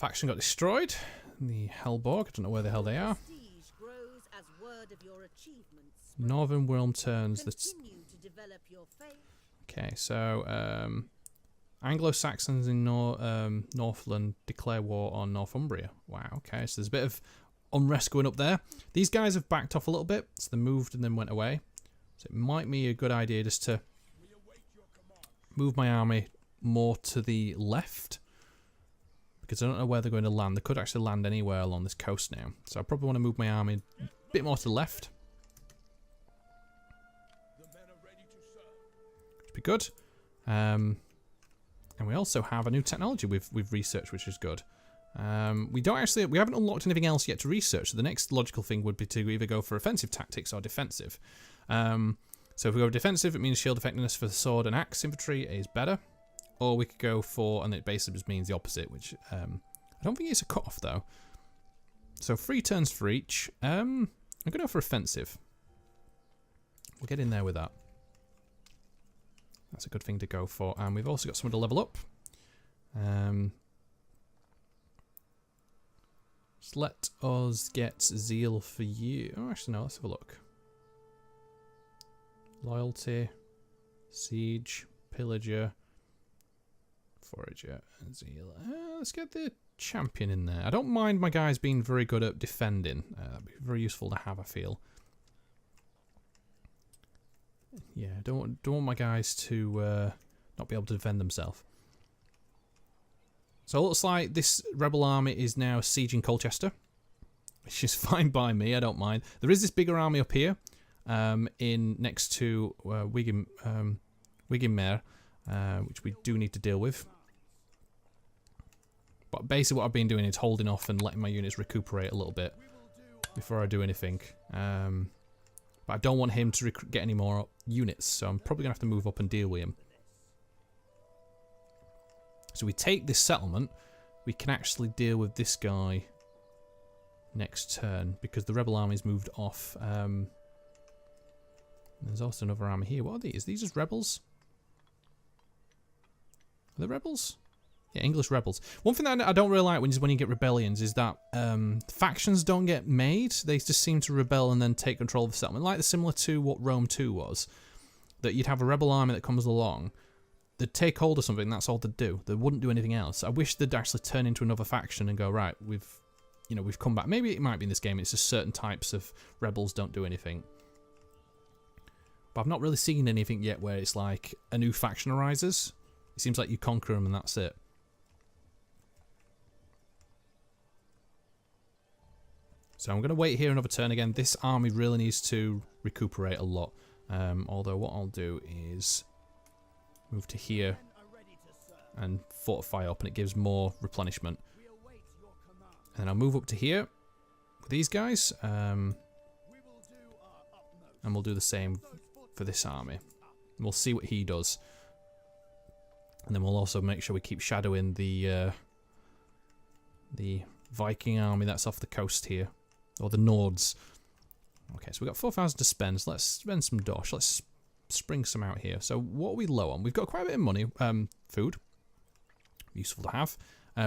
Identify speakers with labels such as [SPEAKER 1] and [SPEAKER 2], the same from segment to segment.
[SPEAKER 1] Faction got destroyed. The Hellborg, I don't know where the hell they are. Northern Worm turns. Okay, so Anglo-Saxons in Northland declare war on Northumbria. Wow, okay, so there's a bit of unrest going up there. These guys have backed off a little bit, so they moved and then went away. So it might be a good idea just to move my army more to the left, because I don't know where they're going to land. They could actually land anywhere along this coast now. So I probably want to move my army a bit more to the left. Should be good. And we also have a new technology we've researched, which is good. We haven't unlocked anything else yet to research. So the next logical thing would be to either go for offensive tactics or defensive. So if we go defensive, it means shield effectiveness for the sword and axe infantry is better. Or we could go for, and it basically just means the opposite, which I don't think it's a cut-off though. So 3 turns for each. I'm going to go for offensive. We'll get in there with that. That's a good thing to go for. And we've also got someone to level up. Just let us get zeal for you. Oh, actually no, let's have a look. Loyalty, siege, pillager, forager, and zeal. Let's get the champion in there. I don't mind my guys being very good at defending. That'd be very useful to have, I feel. Yeah, don't want my guys to not be able to defend themselves. So it looks like this rebel army is now sieging Colchester, which is fine by me. I don't mind. There is this bigger army up here, in next to Wigginmere, which we do need to deal with. But basically, what I've been doing is holding off and letting my units recuperate a little bit before I do anything. But I don't want him to get any more units, so I'm probably gonna have to move up and deal with him. So we take this settlement, we can actually deal with this guy next turn because the rebel army's moved off. There's also another army here. What are these? Are these just rebels? Are they rebels? Yeah, English rebels. One thing that I don't really like when you get rebellions is that factions don't get made. They just seem to rebel and then take control of the settlement. Like similar to what Rome 2 was. That you'd have a rebel army that comes along. They'd take hold of something, and that's all they'd do. They wouldn't do anything else. I wish they'd actually turn into another faction and go, right, we've come back. Maybe it might be in this game, it's just certain types of rebels don't do anything. But I've not really seen anything yet where it's like a new faction arises. It seems like you conquer them and that's it. So I'm going to wait here another turn again. This army really needs to recuperate a lot. Although what I'll do is move to here and fortify up, and it gives more replenishment. And I'll move up to here with these guys, and we'll do the same for this army. And we'll see what he does, and then we'll also make sure we keep shadowing the Viking army that's off the coast here, or the Nords. Okay, so we've got 4,000 to spend. So let's spend some dosh. Let's spring some out here. So what are we low on? We've got quite a bit of money, food. Useful to have.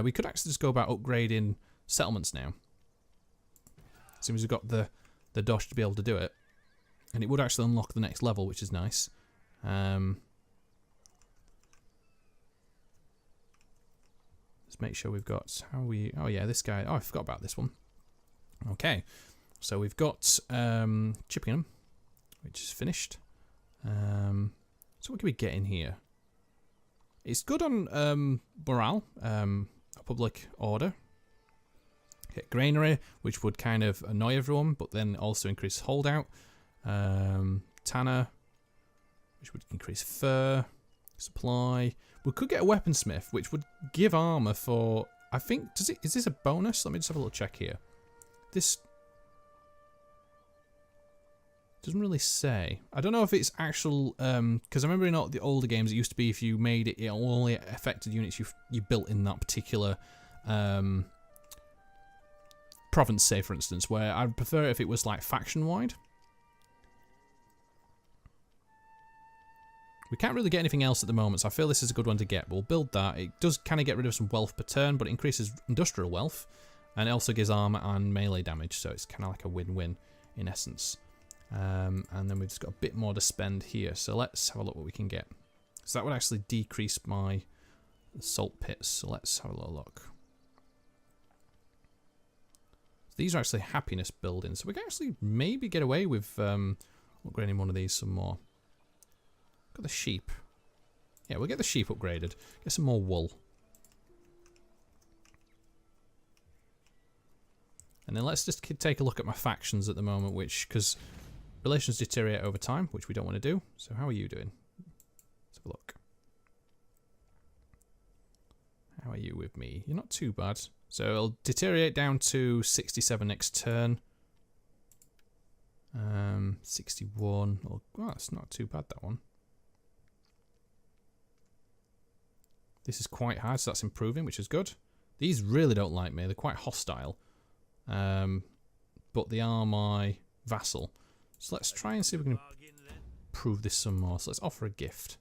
[SPEAKER 1] We could actually just go about upgrading settlements now. As soon as we've got the dosh to be able to do it. And it would actually unlock the next level, which is nice. Let's make sure we've got... Oh yeah, this guy... Oh, I forgot about this one. Okay. So we've got Chippingham, which is finished. So what can we get in here? It's good on morale, public order. Get granary, which would kind of annoy everyone, but then also increase holdout. Tanner, which would increase fur, supply. We could get a weaponsmith, which would give armor for... I think... Is this a bonus? Let me just have a little check here. This... doesn't really say. I don't know if it's actual, because I remember in all the older games it used to be if you made it, it only affected units you built in that particular province, say for instance, where I'd prefer if it was like faction wide. We can't really get anything else at the moment, so I feel this is a good one to get. We'll build that. It does kind of get rid of some wealth per turn, but it increases industrial wealth. And it also gives armor and melee damage, so it's kind of like a win-win in essence. And then we've just got a bit more to spend here, so let's have a look what we can get. So that would actually decrease my salt pits, so let's have a little look. These are actually happiness buildings, so we can actually maybe get away with upgrading one of these some more. Got the sheep. Yeah, we'll get the sheep upgraded. Get some more wool. And then let's just take a look at my factions at the moment, which, because relations deteriorate over time, which we don't want to do. So how are you doing? Let's have a look. How are you with me? You're not too bad. So it'll deteriorate down to 67 next turn. 61. Oh, that's not too bad, that one. This is quite high, so that's improving, which is good. These really don't like me. They're quite hostile. But they are my vassal. So let's try and see if we can improve this some more. So let's offer a gift.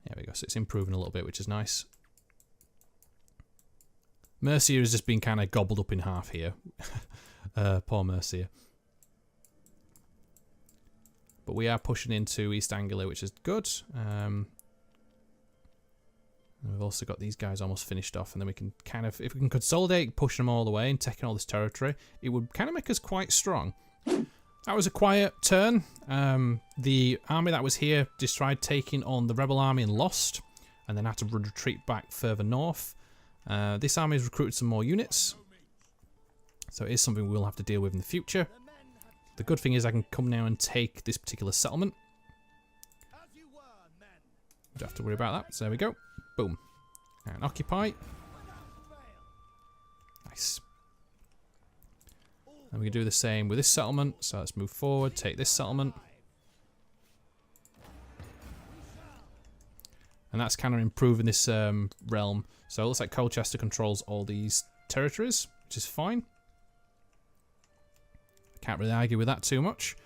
[SPEAKER 1] There we go. So it's improving a little bit, which is nice. Mercia has just been kind of gobbled up in half here. Poor Mercia. But we are pushing into East Anglia, which is good. And we've also got these guys almost finished off, and then we can kind of, if we can consolidate, push them all the way and taking all this territory, it would kind of make us quite strong. That was a quiet turn. The army that was here just tried taking on the rebel army and lost, and then had to retreat back further north. This army has recruited some more units, so it is something we'll have to deal with in the future. The good thing is I can come now and take this particular settlement. Don't have to worry about that. So there we go. Boom. And occupy. Nice. And we can do the same with this settlement. So let's move forward, take this settlement. And that's kind of improving this realm. So it looks like Colchester controls all these territories, which is fine. Can't really argue with that too much.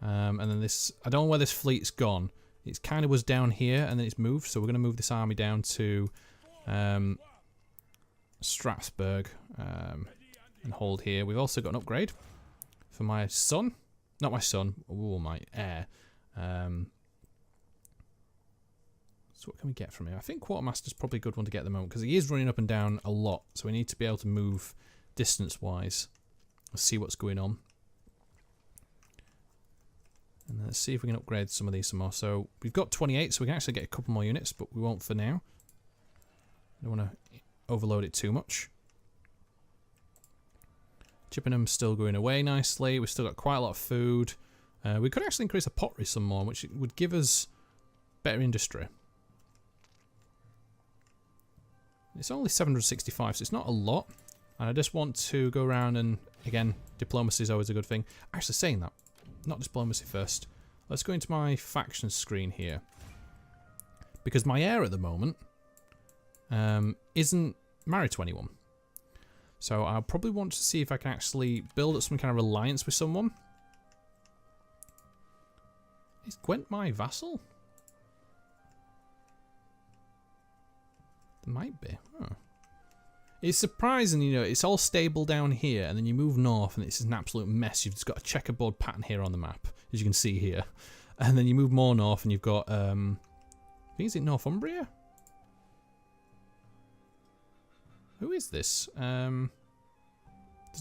[SPEAKER 1] And then this, I don't know where this fleet's gone. It kind of was down here and then it's moved. So we're going to move this army down to Strasbourg and hold here. We've also got an upgrade for my son. Not my son, oh, my heir. So what can we get from him? I think Quartermaster's probably a good one to get at the moment because he is running up and down a lot. So we need to be able to move distance-wise. Let's see what's going on. And let's see if we can upgrade some of these some more. So we've got 28, so we can actually get a couple more units, but we won't for now. I don't want to overload it too much. Chippenham's still going away nicely. We've still got quite a lot of food. We could actually increase the pottery some more, which would give us better industry. It's only 765, so it's not a lot. And I just want to go around and, again, diplomacy is always a good thing. Actually, saying that, not diplomacy first. Let's go into my faction screen here. Because my heir at the moment isn't married to anyone. So I'll probably want to see if I can actually build up some kind of alliance with someone. Is Gwent my vassal? There might be. Oh. It's surprising, you know, it's all stable down here, and then you move north, and it's an absolute mess. You've just got a checkerboard pattern here on the map, as you can see here. And then you move more north, and you've got, I think, is it Northumbria? Who is this? Doesn't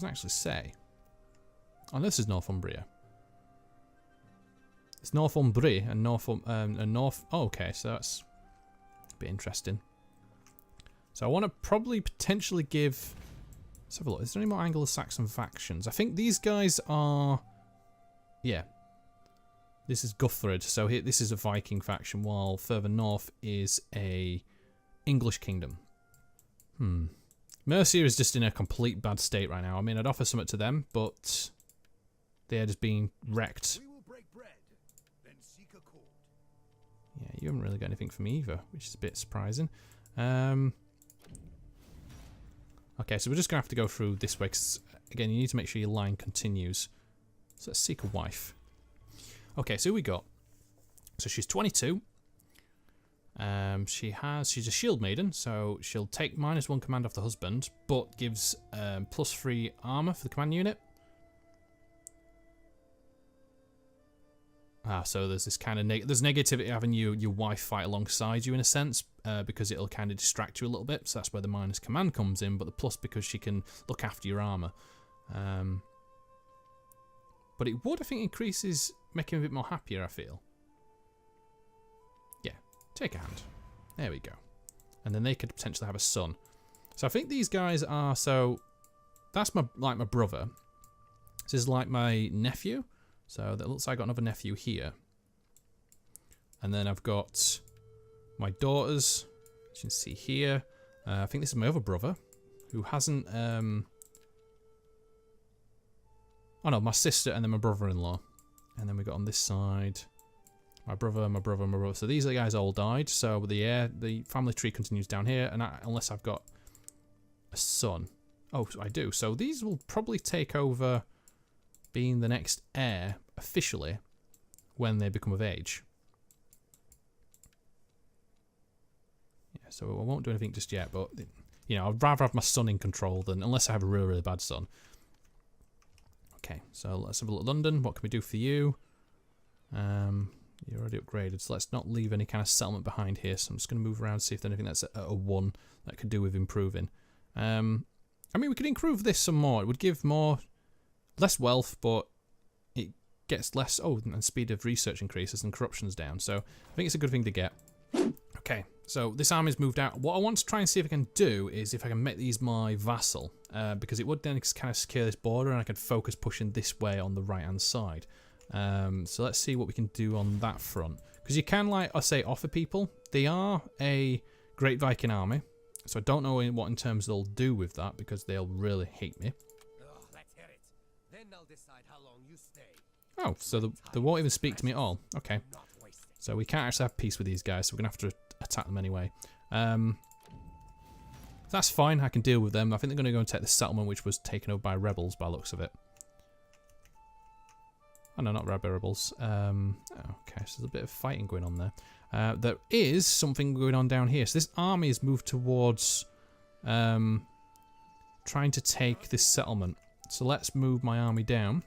[SPEAKER 1] actually say. Oh, this is Northumbria. It's Northumbria and North. Oh, okay, so that's a bit interesting. So I want to probably potentially give. Let's have a look. Is there any more Anglo-Saxon factions? I think these guys are. Yeah. This is Guthred. So here, this is a Viking faction, while further north is a English kingdom. Mercia is just in a complete bad state right now. I mean, I'd offer something to them, but they're just being wrecked. Yeah, you haven't really got anything from me either, which is a bit surprising. Okay, so we're just going to have to go through this way, because, again, you need to make sure your line continues. So let's seek a wife. Okay, so who we got? So she's 22. She's a shield maiden, so she'll take -1 command off the husband, but gives +3 armor for the command unit. So there's this kind of there's negativity having your wife fight alongside you in a sense, because it'll kind of distract you a little bit. So that's where the -command comes in, but the plus because she can look after your armor. But it would, I think, increases, make him a bit more happier. I feel. Yeah, take a hand. There we go. And then they could potentially have a son. So I think these guys are that's my brother. This is like my nephew. So that looks like I got another nephew here. And then I've got my daughters, as you can see here. I think this is my other brother, who hasn't... Oh no, my sister and then my brother-in-law. And then we got on this side, my brother, my brother, my brother. So these guys all died. So the family tree continues down here. And unless I've got a son. Oh, I do. So these will probably take over... being the next heir officially when they become of age. Yeah, so I won't do anything just yet, but you know, I'd rather have my son in control than unless I have a really, really bad son. Okay, so let's have a look at London. What can we do for you? You're already upgraded, so let's not leave any kind of settlement behind here. So I'm just going to move around, see if there's anything that's at a 1 that could do with improving. I mean, we could improve this some more. It would give less wealth, but it gets less... Oh, and speed of research increases and corruption's down. So I think it's a good thing to get. Okay, so this army's moved out. What I want to try and see if I can do is if I can make these my vassal. Because it would then kind of secure this border and I could focus pushing this way on the right-hand side. So let's see what we can do on that front. Because you can, like I say, offer people. They are a great Viking army. So I don't know what in terms they'll do with that because they'll really hate me. Oh, so they won't even speak to me at all. Okay. So we can't actually have peace with these guys, so we're going to have to attack them anyway. That's fine, I can deal with them. I think they're going to go and take the settlement, which was taken over by rebels by the looks of it. Oh no, not rebels. Okay, so there's a bit of fighting going on there. There is something going on down here. So this army has moved towards trying to take this settlement. So let's move my army down.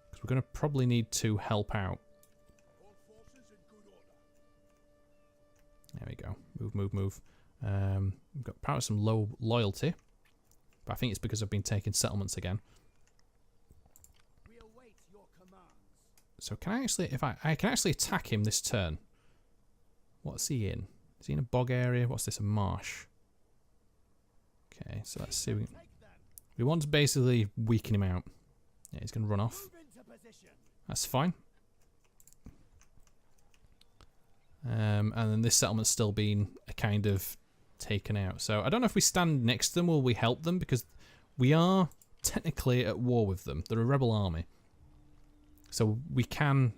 [SPEAKER 1] Because we're going to probably need to help out. There we go. Move, move, move. We've got apparently some low loyalty. But I think it's because I've been taking settlements again. So can I actually, if I can actually attack him this turn. What's he in? Is he in a bog area? What's this, a marsh? Okay, so let's see. We want to basically weaken him out. Yeah, he's going to run off. That's fine. And then this settlement's still been kind of taken out. So I don't know if we stand next to them, will we help them? Because we are technically at war with them. They're a rebel army. So we can...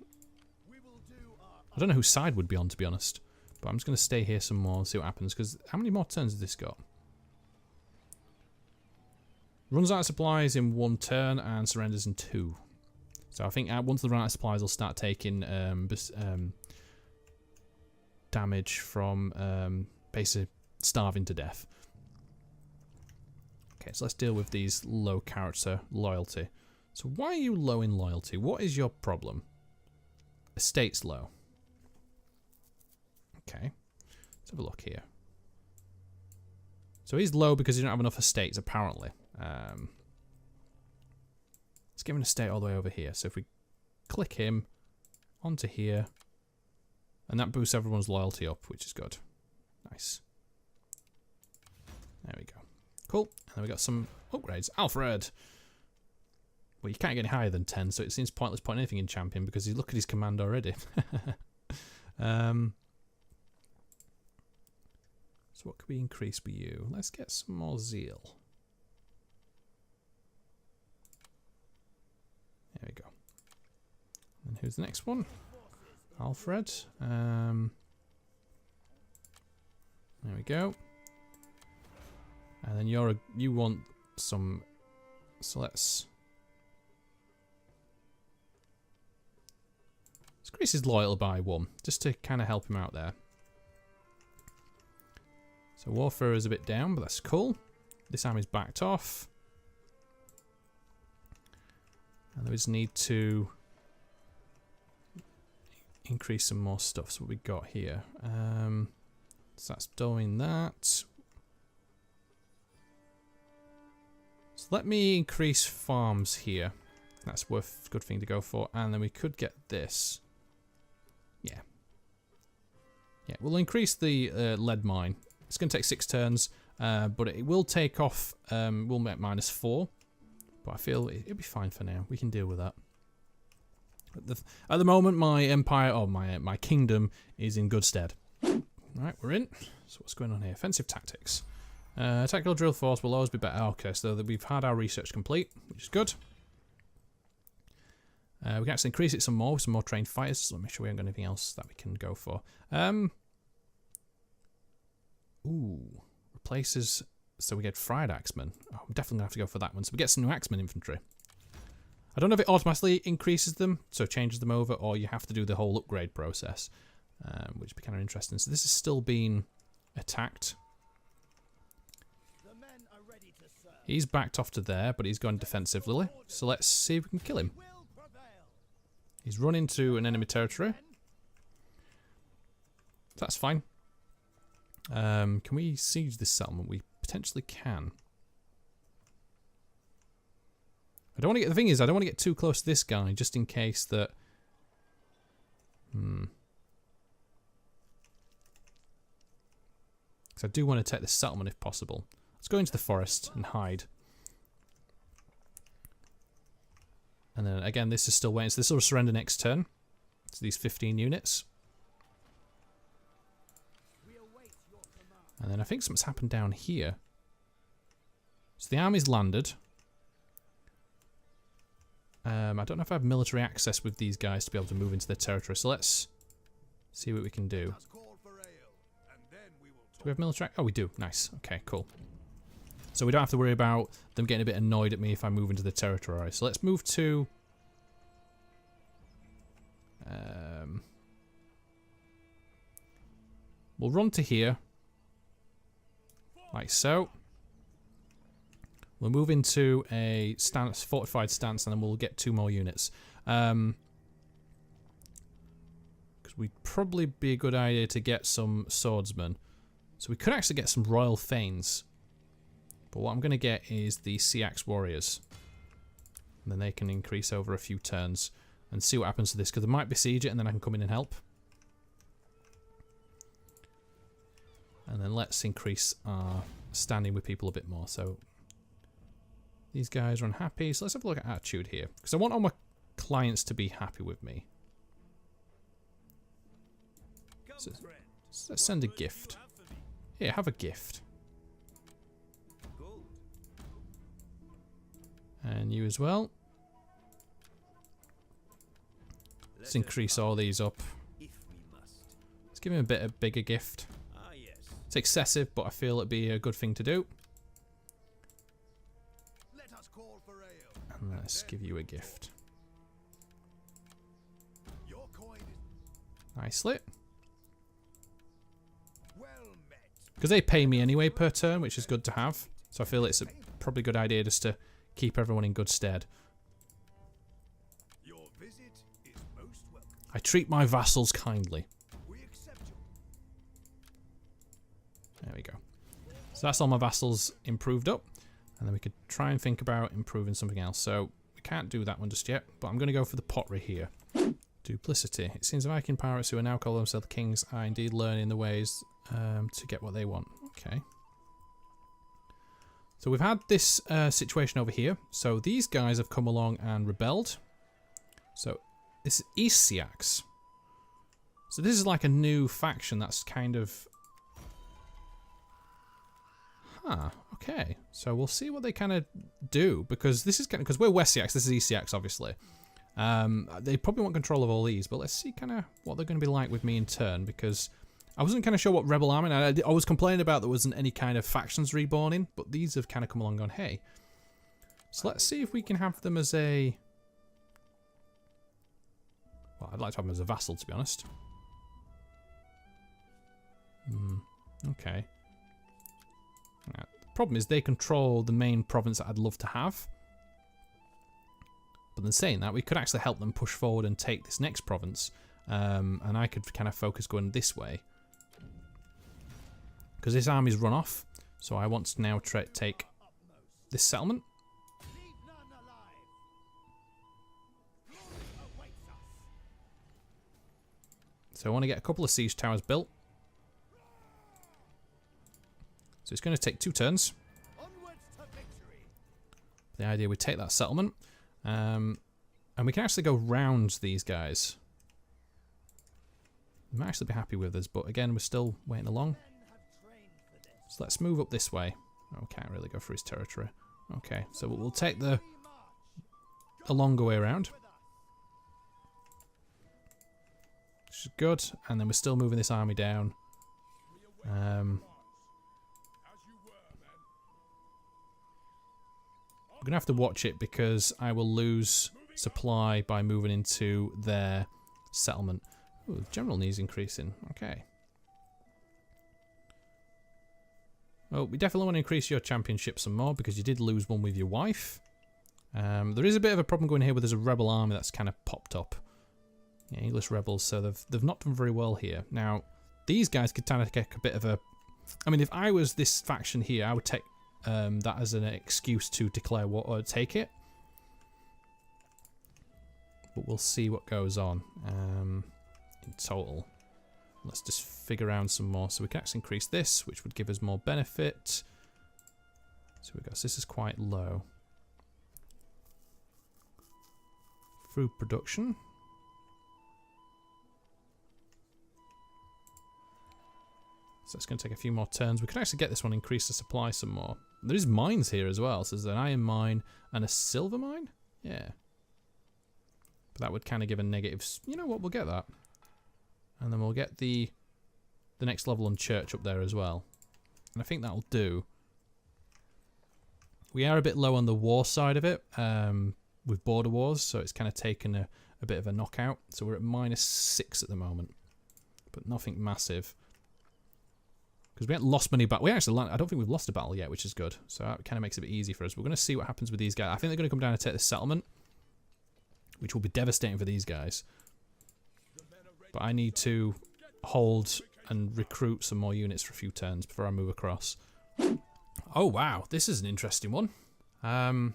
[SPEAKER 1] I don't know whose side would be on, to be honest. But I'm just going to stay here some more and see what happens. Because how many more turns has this got? Runs out of supplies in 1 turn and surrenders in 2. So I think once they run out of supplies, they'll start taking damage from basically starving to death. Okay, so let's deal with these low character loyalty. So why are you low in loyalty? What is your problem? Estate's low. Okay, let's have a look here. So he's low because he don't have enough estates, apparently. Let's give him an estate all the way over here. So if we click him onto here, and that boosts everyone's loyalty up, which is good. Nice. There we go. Cool. And then we got some upgrades. Alfred! Well, you can't get any higher than 10, so it seems pointless putting anything in champion because you look at his command already. So what could we increase for you? Let's get some more zeal. There we go. And who's the next one? Alfred. There we go. And then you want some... So let's... Let's increase his loyalty by 1, just to kind of help him out there. So warfare is a bit down, but that's cool. This army's backed off. And we just need to increase some more stuff. So what we got here. So that's doing that. So let me increase farms here. That's a good thing to go for. And then we could get this. Yeah. Yeah, we'll increase the lead mine. It's going to take 6 turns, but it will take off, we'll make -4. But I feel it'll be fine for now. We can deal with that. At the moment, my empire, or my kingdom, is in good stead. Alright, we're in. So what's going on here? Offensive tactics. Tactical drill force will always be better. Okay, so that we've had our research complete, which is good. We can actually increase it some more with some more trained fighters. So let me make sure we haven't got anything else that we can go for. Ooh, replaces. So we get fried axemen. Oh, I'm definitely gonna have to go for that one. So we get some new axemen infantry. I don't know if it automatically increases them, so changes them over, or you have to do the whole upgrade process, which would be kind of interesting. So this is still being attacked. He's backed off to there, but he's gone defensively. So let's see if we can kill him. He's run into an enemy territory. That's fine. Can we siege this settlement? We potentially can. I don't want to get. The thing is, I don't want to get too close to this guy, just in case that. Because I do want to take this settlement if possible. Let's go into the forest and hide. And then again, this is still waiting. So this will surrender next turn. So these 15 units. And then I think something's happened down here. So the army's landed. I don't know if I have military access with these guys to be able to move into their territory. So let's see what we can do. Do we have military? Oh, we do. Nice. Okay, cool. So we don't have to worry about them getting a bit annoyed at me if I move into the territory. So let's move to... we'll run to here. Like so. We'll move into a stance, fortified stance, and then we'll get 2 more units. Because we'd probably be a good idea to get some swordsmen. So we could actually get some royal thanes. But what I'm going to get is the Seaxe warriors. And then they can increase over a few turns. And see what happens to this, because they might besiege it, and then I can come in and help. And then let's increase our standing with people a bit more. So these guys are unhappy. So let's have a look at attitude here. Because I want all my clients to be happy with me. So let's send a gift. Here, have a gift. And you as well. Let's increase all these up. Let's give him a bigger gift. It's excessive, but I feel it'd be a good thing to do. And let's give you a gift. Nicely. Because they pay me anyway per turn, which is good to have. So I feel it's probably a good idea just to keep everyone in good stead. I treat my vassals kindly. There we go. So that's all my vassals improved up. And then we could try and think about improving something else. So we can't do that one just yet. But I'm going to go for the pottery here. Duplicity. It seems the Viking pirates who are now calling themselves kings are indeed learning the ways to get what they want. Okay. So we've had this situation over here. So these guys have come along and rebelled. So this is East Seaxe. So this is like a new faction that's kind of... Huh, okay. So we'll see what they kind of do, because this is kind of... Because we're West Seaxe, this is East Seaxe, obviously. They probably want control of all these, but let's see kind of what they're going to be like with me in turn, because I wasn't kind of sure what rebel army... I was complaining about there wasn't any kind of factions reborning, but these have kind of come along and gone, hey. So let's see if we can have them as a... Well, I'd like to have him as a vassal, to be honest. Okay. The problem is they control the main province that I'd love to have. But then saying that, we could actually help them push forward and take this next province. And I could kind of focus going this way. Because this army's run off. So I want to now take this settlement. So I want to get a couple of siege towers built. So it's going to take 2 turns. The idea we take that settlement. And we can actually go round these guys. They might actually be happy with us, but again, we're still waiting along. So let's move up this way. Oh, can't really go through his territory. Okay, so we'll take a longer way around. Which is good, and then we're still moving this army down. I'm going to have to watch it because I will lose supply by moving into their settlement. Ooh, general needs increasing. Okay. Well, we definitely want to increase your championship some more because you did lose one with your wife. There is a bit of a problem going here where there's a rebel army that's kind of popped up. Yeah, English rebels, so they've not done very well here. Now, these guys could kind of get a bit of a... I mean, if I was this faction here, I would take that as an excuse to declare war or take it. But we'll see what goes on in total. Let's just figure out some more. So we can actually increase this, which would give us more benefit. So we go. So this is quite low. Food production. So it's going to take a few more turns. We could actually get this one, increase the supply some more. There is mines here as well. So there's an iron mine and a silver mine. Yeah. But that would kind of give a negative... You know what? We'll get that. And then we'll get the next level on church up there as well. And I think that'll do. We are a bit low on the war side of it with border wars. So it's kind of taken a bit of a knockout. So we're at -6 at the moment. But nothing massive. Because we haven't lost many battles. We actually, I don't think we've lost a battle yet, which is good. So that kind of makes it a bit easy for us. We're going to see what happens with these guys. I think they're going to come down and take the settlement, which will be devastating for these guys. But I need to hold and recruit some more units for a few turns before I move across. Oh, wow. This is an interesting one. The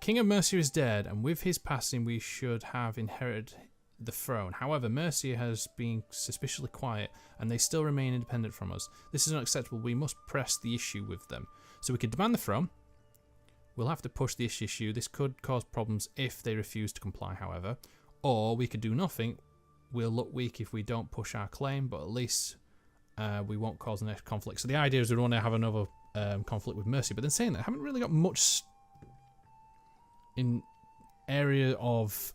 [SPEAKER 1] King of Mercia is dead, and with his passing, we should have inherited the throne. However, Mercia has been suspiciously quiet, and they still remain independent from us. This is unacceptable. We must press the issue with them. So we could demand the throne. We'll have to push this issue. This could cause problems if they refuse to comply, however. Or we could do nothing. We'll look weak if we don't push our claim, but at least we won't cause the next conflict. So the idea is we want to have another conflict with Mercia. But then saying that, I haven't really got much in area of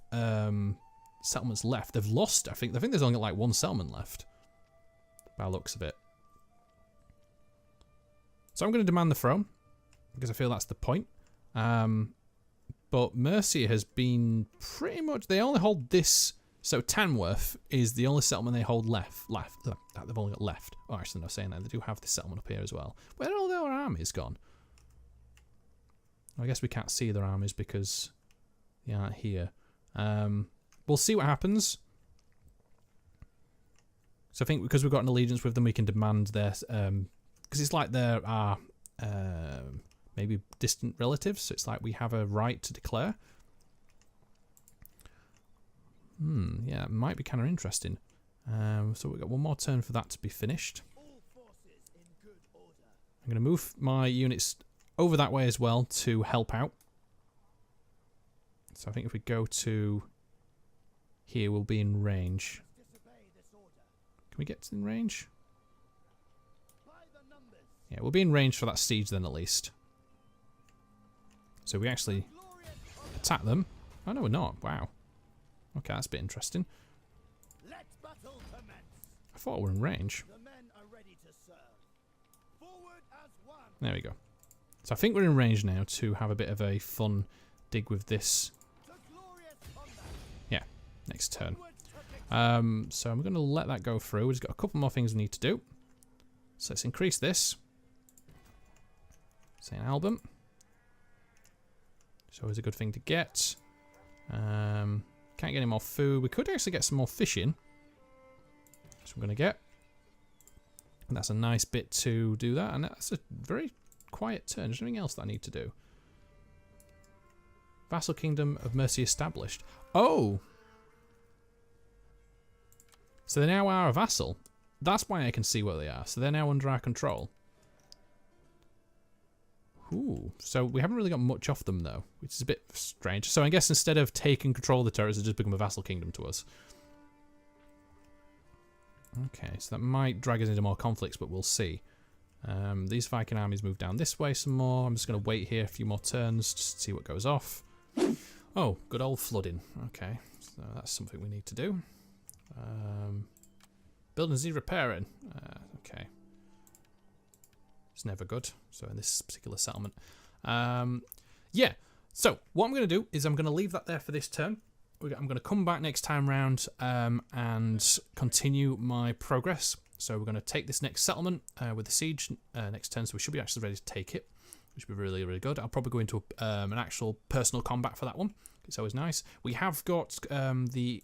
[SPEAKER 1] settlements left. They've lost, I think there's only like 1 settlement left by the looks of it. So I'm going to demand the throne because I feel that's the point. But Mercia has been pretty much... They only hold this... So Tamworth is the only settlement they hold left. That they've only got left. Oh, actually, no, saying that. They do have this settlement up here as well. Where are all their armies gone? I guess we can't see their armies because they aren't here. We'll see what happens. So I think because we've got an allegiance with them, we can demand their... Because it's like there are... maybe distant relatives, so it's like we have a right to declare. Yeah, it might be kind of interesting. So we've got 1 more turn for that to be finished. I'm going to move my units over that way as well to help out. So I think if we go to here, we'll be in range. Can we get in range? Yeah, we'll be in range for that siege then at least. So we actually attack them. Oh, no, we're not. Wow. Okay, that's a bit interesting. I thought we were in range. There we go. So I think we're in range now to have a bit of a fun dig with this next turn. So I'm going to let that go through. We've just got a couple more things we need to do. So let's increase this. Say an album. It's always a good thing to get. Can't get any more food. We could actually get some more fish in. That's what I'm going to get. And that's a nice bit to do that. And that's a very quiet turn. Is there anything else that I need to do? Vassal Kingdom of Mercy established. Oh! So they now are a vassal. That's why I can see what they are. So they're now under our control. Ooh. So we haven't really got much off them, though, which is a bit strange. So I guess instead of taking control of the territories, they just become a vassal kingdom to us. Okay, so that might drag us into more conflicts, but we'll see. These Viking armies move down this way some more. I'm just going to wait here a few more turns just to see what goes off. Oh, good old flooding. Okay, so that's something we need to do. Buildings need repairing. Okay. It's never good. So in this particular settlement. Yeah, so what I'm going to do is I'm going to leave that there for this turn. I'm going to come back next time round and continue my progress. So we're going to take this next settlement with the siege next turn. So we should be actually ready to take it, which would be really, really good. I'll probably go into an actual personal combat for that one. It's always nice. We have got the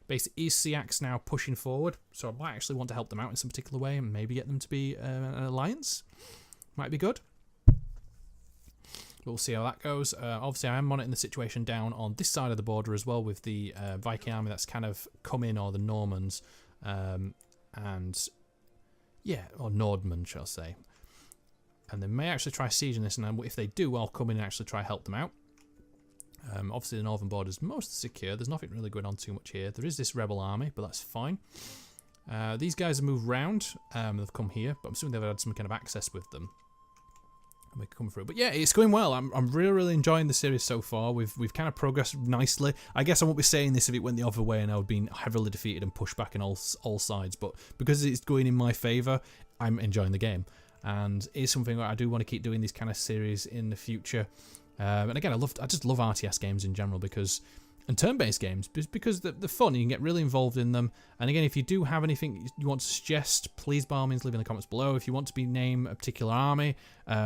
[SPEAKER 1] base is Seaxe now pushing forward. So I might actually want to help them out in some particular way and maybe get them to be an alliance. Might be good. We'll see how that goes. Obviously, I am monitoring the situation down on this side of the border as well with the Viking army that's kind of come in, or the Normans, and yeah, or Nordmen, shall I say. And they may actually try sieging this, and if they do, I'll come in and actually try help them out. Obviously, the northern border is mostly secure. There's nothing really going on too much here. There is this rebel army, but that's fine. These guys have moved round. They've come here, but I'm assuming they've had some kind of access with them. We come through, but yeah, it's going well. I'm really enjoying the series so far. We've kind of progressed nicely. I guess I won't be saying this if it went the other way and I would be heavily defeated and pushed back in all sides. But because it's going in my favour, I'm enjoying the game, and it's something that I do want to keep doing these kind of series in the future. And again, I just love RTS games in general and turn-based games because they're fun. You can get really involved in them. And again, if you do have anything you want to suggest, please by all means leave in the comments below. If you want to name a particular army,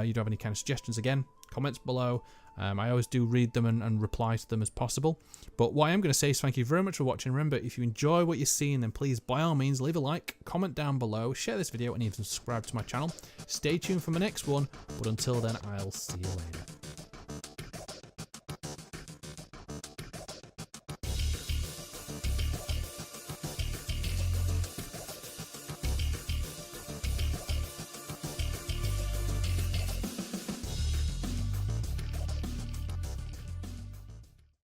[SPEAKER 1] you do have any kind of suggestions, again, comments below. I always do read them and reply to them as possible. But what I am going to say is thank you very much for watching. Remember, if you enjoy what you're seeing, then please by all means leave a like, comment down below, share this video, and even subscribe to my channel. Stay tuned for my next one. But until then, I'll see you later.